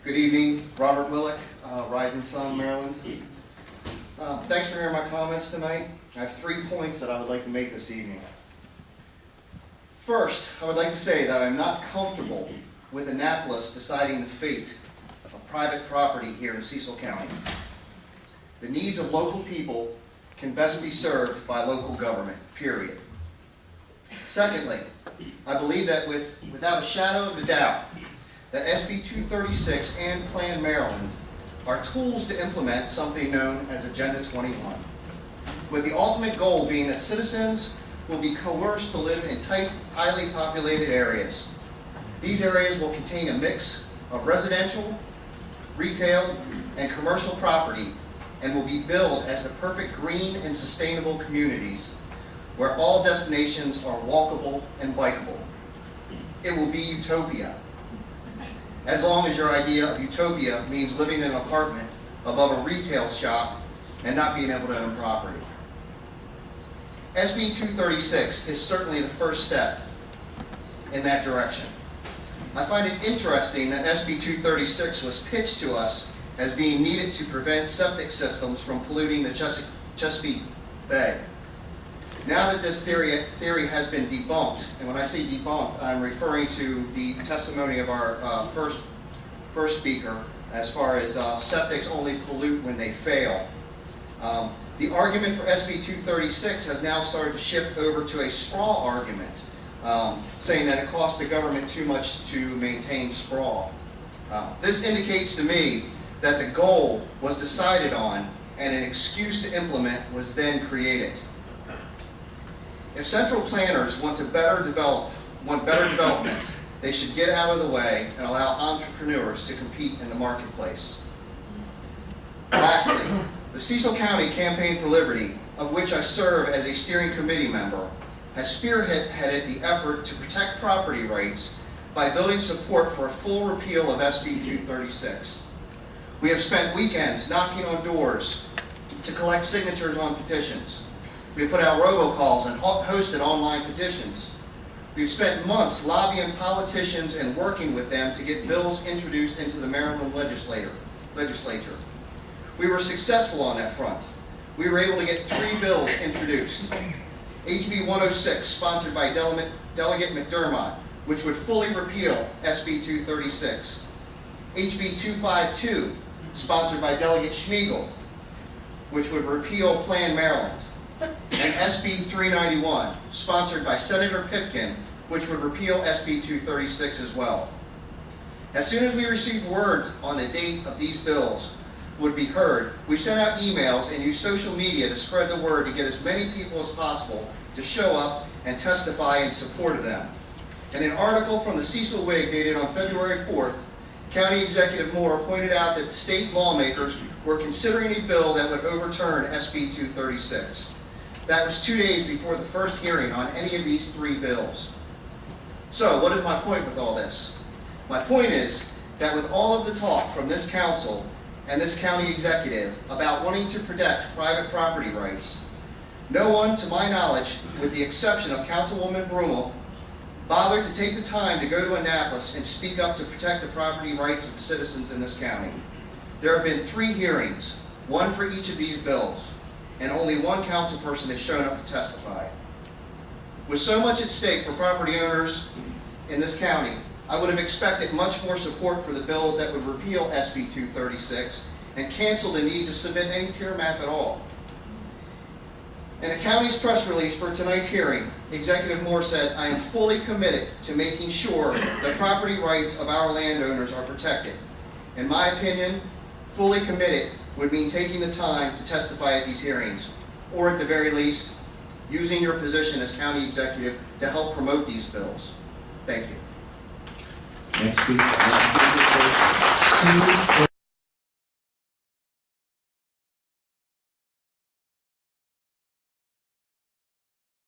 Good evening, Robert Willick, Rising Sun, Maryland. Thanks for hearing my comments tonight. I have 3 points that I would like to make this evening. First, I would like to say that I'm not comfortable with Annapolis deciding the fate of private property here in Cecil County. The needs of local people can best be served by local government, period. Secondly, I believe that without a shadow of a doubt, that SB236 and Plan Maryland are tools to implement something known as Agenda 21, with the ultimate goal being that citizens will be coerced to live in tight, highly populated areas. These areas will contain a mix of residential, retail, and commercial property, and will be billed as the perfect green and sustainable communities where all destinations are walkable and bikeable. It will be utopia, as long as your idea of utopia means living in an apartment above a retail shop and not being able to own property. SB 236 is certainly the first step in that direction. I find it interesting that SB 236 was pitched to us as being needed to prevent septic systems from polluting the Chesapeake Bay. Now that this theory has been debunked, and when I say debunked, I'm referring to the testimony of our first speaker as far as septics only pollute when they fail. The argument for SB 236 has now started to shift over to a sprawl argument, saying that it costs the government too much to maintain sprawl. This indicates to me that the goal was decided on and an excuse to implement was then created. If central planners want better development, they should get out of the way and allow entrepreneurs to compete in the marketplace. Lastly, the Cecil County Campaign for Liberty, of which I serve as a steering committee member, has spearheaded the effort to protect property rights by building support for a full repeal of SB 236. We have spent weekends knocking on doors to collect signatures on petitions. We have put out robocalls and hosted online petitions. We've spent months lobbying politicians and working with them to get bills introduced into the Maryland legislature. We were successful on that front. We were able to get 3 bills introduced. HB 106, sponsored by Delegate McDermott, which would fully repeal SB 236. HB 252, sponsored by Delegate Schmiegel, which would repeal Plan Maryland. And SB 391, sponsored by Senator Pipkin, which would repeal SB 236 as well. As soon as we received word on the date of these bills would be heard, we sent out emails and used social media to spread the word to get as many people as possible to show up and testify in support of them. In an article from the Cecil Whig dated on February 4th, County Executive Moore pointed out that state lawmakers were considering a bill that would overturn SB 236. That was 2 days before the first hearing on any of these 3 bills. So, what is my point with all this? My point is that with all of the talk from this council and this county executive about wanting to protect private property rights, no one, to my knowledge, with the exception of Councilwoman Brummel, bothered to take the time to go to Annapolis and speak up to protect the property rights of the citizens in this county. There have been 3 hearings, 1 for each of these bills, and only 1 council person has shown up to testify. With so much at stake for property owners in this county, I would have expected much more support for the bills that would repeal SB 236 and cancel the need to submit any tier map at all. In the county's press release for tonight's hearing, Executive Moore said, "I am fully committed to making sure the property rights of our landowners are protected." In my opinion, fully committed would mean taking the time to testify at these hearings, or at the very least, using your position as county executive to help promote these bills. Thank you. Next speaker, Sue